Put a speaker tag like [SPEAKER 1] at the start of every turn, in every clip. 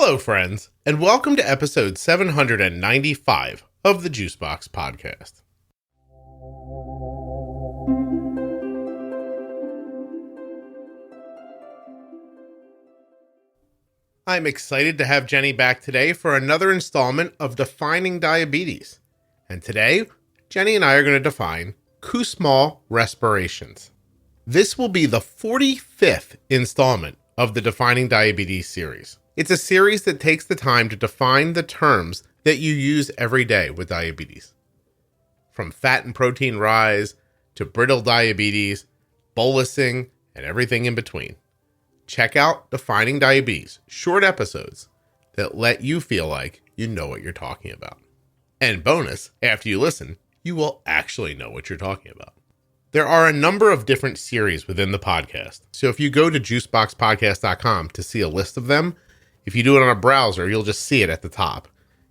[SPEAKER 1] Hello, friends, and welcome to episode 795 of the Juicebox Podcast. I'm excited to have Jenny back today for another installment of Defining Diabetes. And today, Jenny and I are going to define Kussmaul Respirations. This will be the 45th installment of the Defining Diabetes series. It's a series that takes the time to define the terms that you use every day with diabetes. From fat and protein rise to brittle diabetes, bolusing, and everything in between. Check out Defining Diabetes, short episodes that let you feel like you know what you're talking about. And bonus, after you listen, you will actually know what you're talking about. There are a number of different series within the podcast. So if you go to juiceboxpodcast.com to see a list of them, if you do it on a browser, you'll just see it at the top.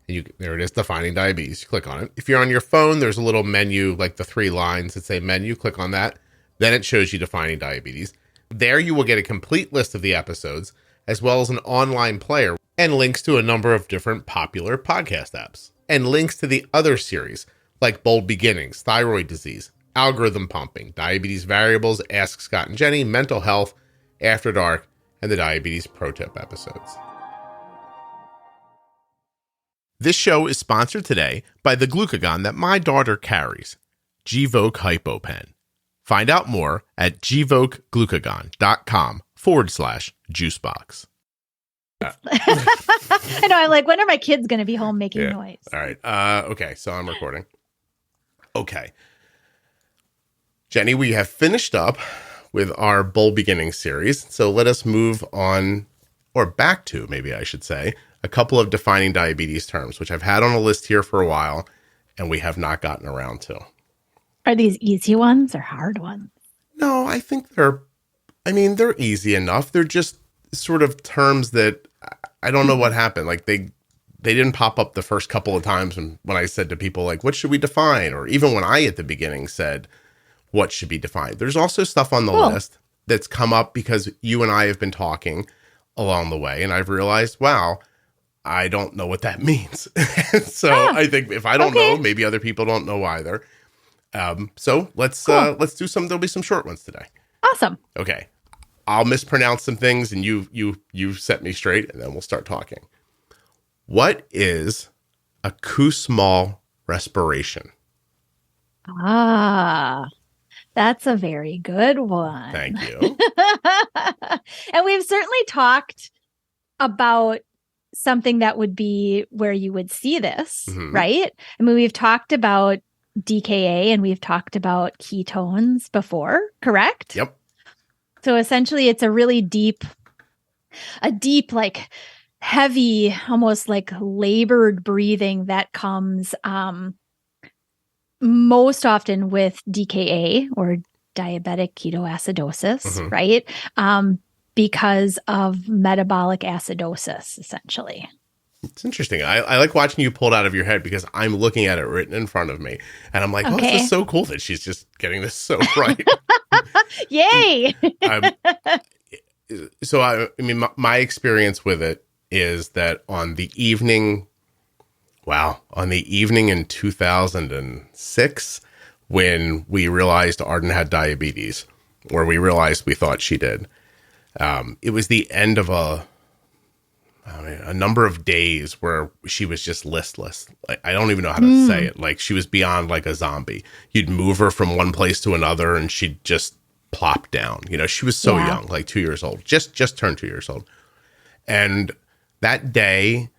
[SPEAKER 1] And there it is, Defining Diabetes. You click on it. If you're on your phone, there's a little menu, like the 3 lines that say menu. Click on that. Then it shows you Defining Diabetes. There you will get a complete list of the episodes, as well as an online player and links to a number of different popular podcast apps. And links to the other series, like Bold Beginnings, Thyroid Disease, Algorithm Pumping, Diabetes Variables, Ask Scott and Jenny, Mental Health, After Dark, and the Diabetes Pro Tip episodes. This show is sponsored today by the glucagon that my daughter carries, Gvoke HypoPen. Find out more at gvokeglucagon.com/juicebox.
[SPEAKER 2] I know, I'm like, when are my kids going to be home making noise?
[SPEAKER 1] All right. Okay, so I'm recording. Okay. Jenny, we have finished up with our Bold Beginnings series, so let us move on, or back to, maybe I should say, a couple of defining diabetes terms, which I've had on a list here for a while, and we have not gotten around to.
[SPEAKER 2] Are these easy ones or hard ones?
[SPEAKER 1] No, I think they're easy enough. They're just sort of terms that I don't know what happened. Like they didn't pop up the first couple of times when I said to people, like, what should we define? Or even when I, at the beginning, said, what should be defined? There's also stuff on the list that's come up because you and I have been talking along the way, and I've realized, wow, I don't know what that means. So I think if I don't know, maybe other people don't know either. So let's do there'll be some short ones today.
[SPEAKER 2] Awesome.
[SPEAKER 1] Okay. I'll mispronounce some things and you set me straight, and then we'll start talking. What is a Kussmaul respiration?
[SPEAKER 2] That's a very good one.
[SPEAKER 1] Thank you.
[SPEAKER 2] And we've certainly talked about something that would be where you would see this, right? I mean, we've talked about DKA and we've talked about ketones before, correct?
[SPEAKER 1] Yep.
[SPEAKER 2] So essentially it's a really deep, like heavy, almost like labored breathing that comes most often with DKA or diabetic ketoacidosis, right? Because of metabolic acidosis, essentially.
[SPEAKER 1] It's interesting. I like watching you pull it out of your head because I'm looking at it written in front of me. And I'm like, oh, this is so cool that she's just getting this so right.
[SPEAKER 2] Yay!
[SPEAKER 1] My experience with it is that on the evening in 2006, when we realized Arden had diabetes, or we realized we thought she did, it was the end of a number of days where she was just listless. Like, I don't even know how to say it. Like, she was beyond like a zombie. You'd move her from one place to another and she'd just plop down. You know, she was so young, like 2 years old, just turned 2 years old. And that day,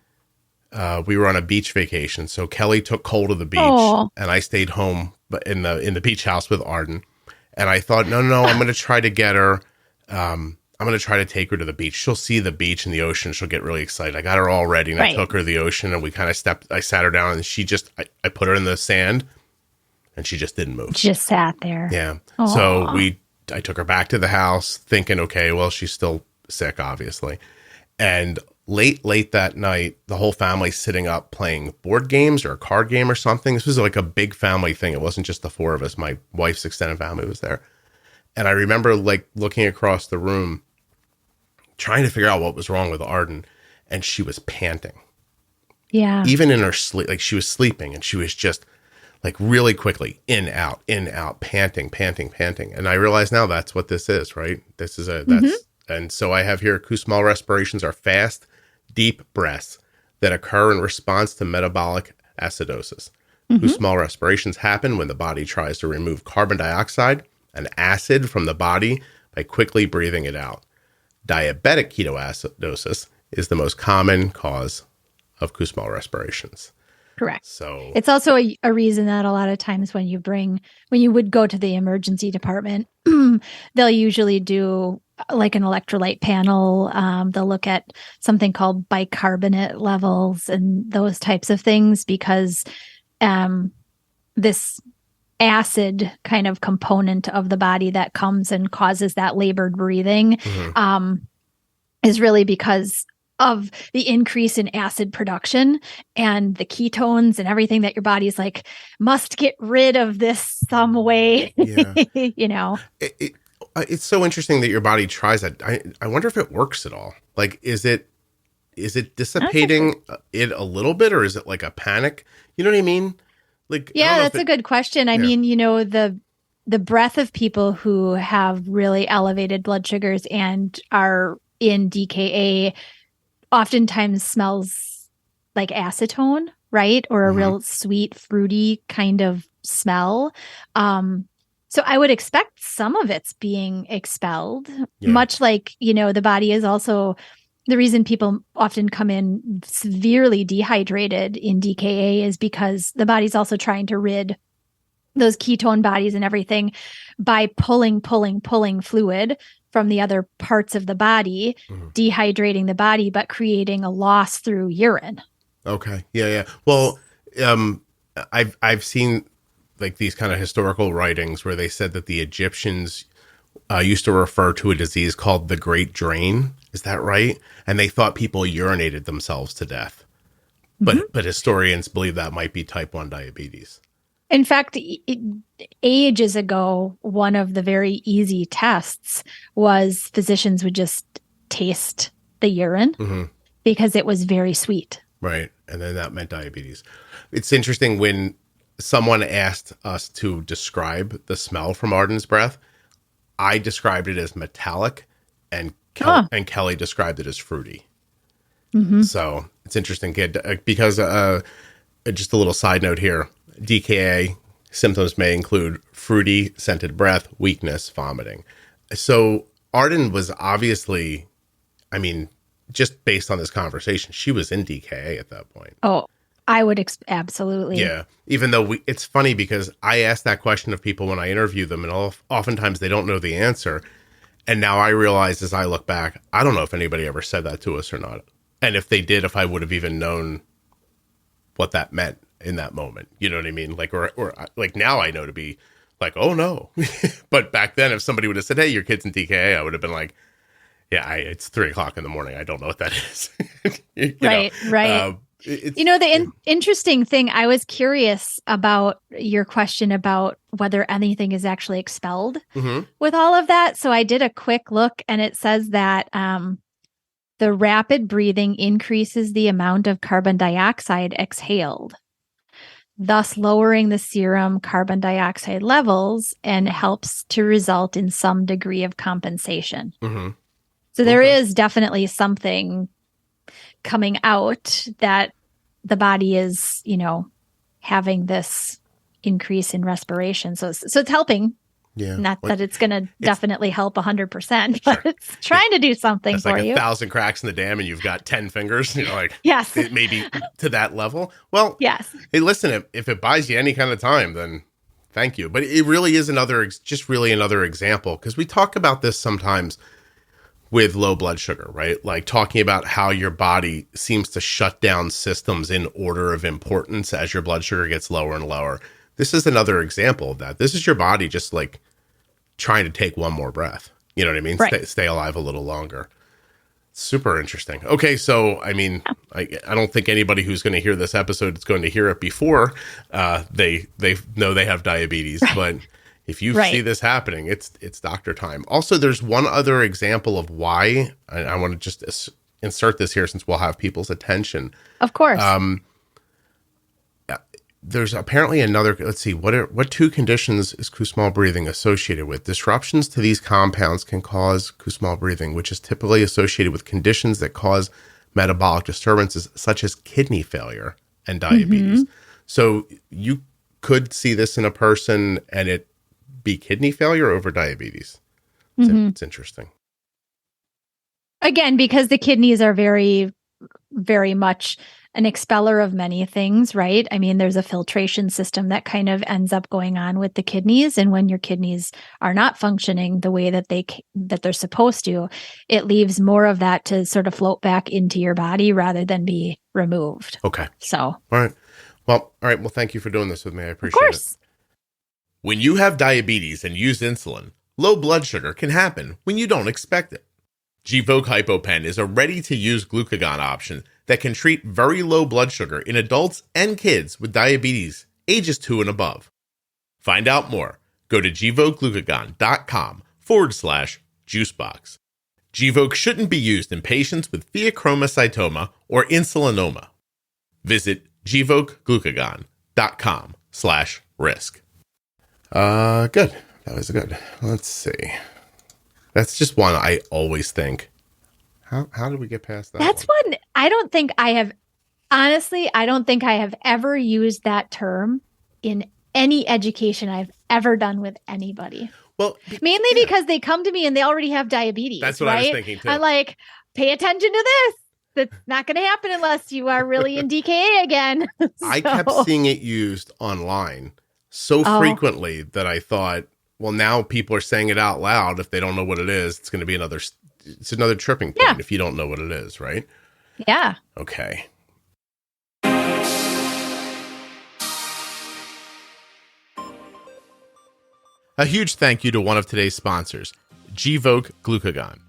[SPEAKER 1] we were on a beach vacation. So Kelly took hold of the beach and I stayed home in the beach house with Arden. And I thought, no, I'm going to try to get her. I'm going to try to take her to the beach. She'll see the beach and the ocean. She'll get really excited. I got her all ready and I took her to the ocean and we kind of I sat her down and she just, I put her in the sand and she just didn't move.
[SPEAKER 2] Just sat there.
[SPEAKER 1] Yeah. Aww. So I took her back to the house thinking, okay, well, she's still sick, obviously. And late that night, the whole family sitting up playing board games or a card game or something. This was like a big family thing. It wasn't just the 4 of us. My wife's extended family was there. And I remember like looking across the room, trying to figure out what was wrong with Arden. and she was panting.
[SPEAKER 2] Yeah.
[SPEAKER 1] Even in her sleep, like she was sleeping and she was just like really quickly in, out, panting. And I realize now that's what this is, right? This is and so I have here Kussmaul respirations are fast, deep breaths that occur in response to metabolic acidosis. Kussmaul respirations happen when the body tries to remove carbon dioxide and acid from the body by quickly breathing it out. Diabetic ketoacidosis is the most common cause of Kussmaul respirations.
[SPEAKER 2] Correct.
[SPEAKER 1] So
[SPEAKER 2] it's also a reason that a lot of times when you would go to the emergency department, they'll usually do like an electrolyte panel. They'll look at something called bicarbonate levels and those types of things because this acid kind of component of the body that comes and causes that labored breathing is really because of the increase in acid production and the ketones and everything that your body's like, must get rid of this some way, you know?
[SPEAKER 1] It's so interesting that your body tries that. I wonder if it works at all. Like, is it dissipating it a little bit, or is it like a panic? You know what I mean? Like,
[SPEAKER 2] yeah, that's a good question. I mean, you know, the breath of people who have really elevated blood sugars and are in DKA oftentimes smells like acetone, right? Or a real sweet, fruity kind of smell. So I would expect some of it's being expelled, much like, you know, the body is also the reason people often come in severely dehydrated in DKA is because the body's also trying to rid those ketone bodies and everything by pulling fluid from the other parts of the body, dehydrating the body, but creating a loss through urine.
[SPEAKER 1] Okay. Yeah. Well, I've seen like these kind of historical writings where they said that the Egyptians used to refer to a disease called the Great Drain. Is that right? And they thought people urinated themselves to death. But historians believe that might be type 1 diabetes.
[SPEAKER 2] In fact, ages ago, one of the very easy tests was physicians would just taste the urine because it was very sweet.
[SPEAKER 1] Right. And then that meant diabetes. It's interesting when someone asked us to describe the smell from Arden's breath, I described it as metallic and Kelly described it as fruity. So it's interesting because just a little side note here. DKA symptoms may include fruity, scented breath, weakness, vomiting. So Arden was obviously, I mean, just based on this conversation, she was in DKA at that point.
[SPEAKER 2] Oh, I would absolutely.
[SPEAKER 1] Yeah. Even though it's funny because I ask that question of people when I interview them and oftentimes they don't know the answer. And now I realize as I look back, I don't know if anybody ever said that to us or not. And if they did, if I would have even known what that meant in that moment, you know what I mean? Like, or like now I know to be like, oh no. But back then, if somebody would have said, hey, your kid's in DKA, I would have been like, yeah, it's 3:00 in the morning. I don't know what that is.
[SPEAKER 2] Right. You know, the interesting thing, I was curious about your question about whether anything is actually expelled with all of that. So I did a quick look and it says that the rapid breathing increases the amount of carbon dioxide exhaled, thus lowering the serum carbon dioxide levels and helps to result in some degree of compensation. So there is definitely something coming out that the body is, you know, having this increase in respiration. So it's helping. Yeah. Not that it's going to definitely help 100%, but it's trying to do something for
[SPEAKER 1] like
[SPEAKER 2] you.
[SPEAKER 1] 1,000 cracks in the dam and you've got 10 fingers, you know, like
[SPEAKER 2] yes,
[SPEAKER 1] maybe to that level. Well,
[SPEAKER 2] yes.
[SPEAKER 1] Hey, listen, if it buys you any kind of time, then thank you. But it really is another example because we talk about this sometimes with low blood sugar, right? Like talking about how your body seems to shut down systems in order of importance as your blood sugar gets lower and lower. This is another example of that. This is your body just like trying to take one more breath. You know what I mean?
[SPEAKER 2] Right.
[SPEAKER 1] Stay alive a little longer. Super interesting. Okay, so I mean, I don't think anybody who's going to hear this episode is going to hear it before they know they have diabetes. Right. But if you see this happening, it's doctor time. Also, there's one other example of why I want to just insert this here since we'll have people's attention.
[SPEAKER 2] Of course.
[SPEAKER 1] There's apparently another, let's see, what two conditions is Kussmaul breathing associated with? Disruptions to these compounds can cause Kussmaul breathing, which is typically associated with conditions that cause metabolic disturbances such as kidney failure and diabetes. So you could see this in a person and it be kidney failure over diabetes. It's interesting.
[SPEAKER 2] Again, because the kidneys are very, very much an expeller of many things, right? I mean, there's a filtration system that kind of ends up going on with the kidneys. And when your kidneys are not functioning the way that they're supposed to, it leaves more of that to sort of float back into your body rather than be removed.
[SPEAKER 1] Okay.
[SPEAKER 2] So.
[SPEAKER 1] All right. All right. Well, thank you for doing this with me. I appreciate it. When you have diabetes and use insulin, low blood sugar can happen when you don't expect it. Gvoke HypoPen is a ready-to-use glucagon option that can treat very low blood sugar in adults and kids with diabetes, ages 2 and above. Find out more. Go to gvokeglucagon.com/juicebox. Gvoke shouldn't be used in patients with pheochromocytoma or insulinoma. Visit gvokeglucagon.com/risk. Good. That was good. Let's see. That's just one I always think. How did we get past that?
[SPEAKER 2] That's one I don't think I have ever used that term in any education I've ever done with anybody.
[SPEAKER 1] Well,
[SPEAKER 2] mainly because they come to me and they already have diabetes.
[SPEAKER 1] That's what
[SPEAKER 2] right?
[SPEAKER 1] I was thinking too.
[SPEAKER 2] I'm like, pay attention to this. That's not going to happen unless you are really in DKA again.
[SPEAKER 1] I kept seeing it used online so frequently that I thought, well, now people are saying it out loud. If they don't know what it is, it's going to be another tripping point if you don't know what it is, right?
[SPEAKER 2] Yeah.
[SPEAKER 1] Okay. A huge thank you to one of today's sponsors, Gvoke Glucagon.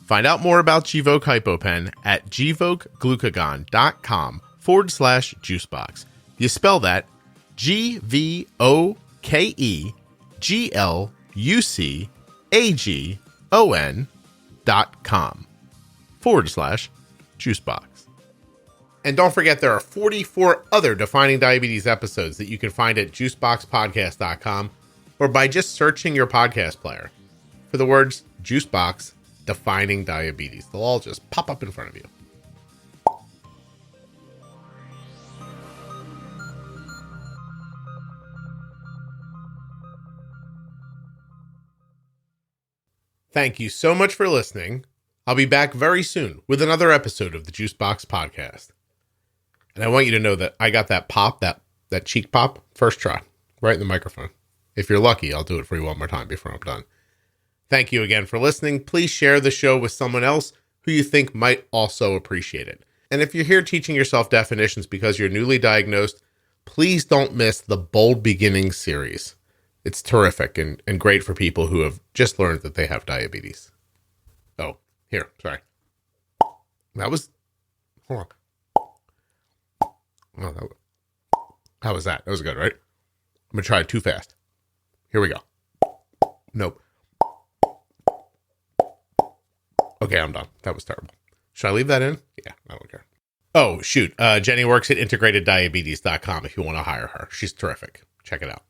[SPEAKER 1] Find out more about Gvoke HypoPen at gvokeglucagon.com/juicebox. You spell that GVOKEGLUCAGON.com/juicebox. And don't forget, there are 44 other Defining Diabetes episodes that you can find at juiceboxpodcast.com or by just searching your podcast player for the words Juicebox Defining Diabetes. They'll all just pop up in front of you. Thank you so much for listening. I'll be back very soon with another episode of the Juicebox Podcast. And I want you to know that I got that pop, that cheek pop, first try, right in the microphone. If you're lucky, I'll do it for you one more time before I'm done. Thank you again for listening. Please share the show with someone else who you think might also appreciate it. And if you're here teaching yourself definitions because you're newly diagnosed, please don't miss the Bold Beginnings series. It's terrific and great for people who have just learned that they have diabetes. Oh, here, sorry. Hold on. Oh, how was that? That was good, right? I'm going to try it too fast. Here we go. Nope. Okay, I'm done. That was terrible. Should I leave that in? Yeah, I don't care. Oh, shoot. Jenny works at integrateddiabetes.com if you want to hire her. She's terrific. Check it out.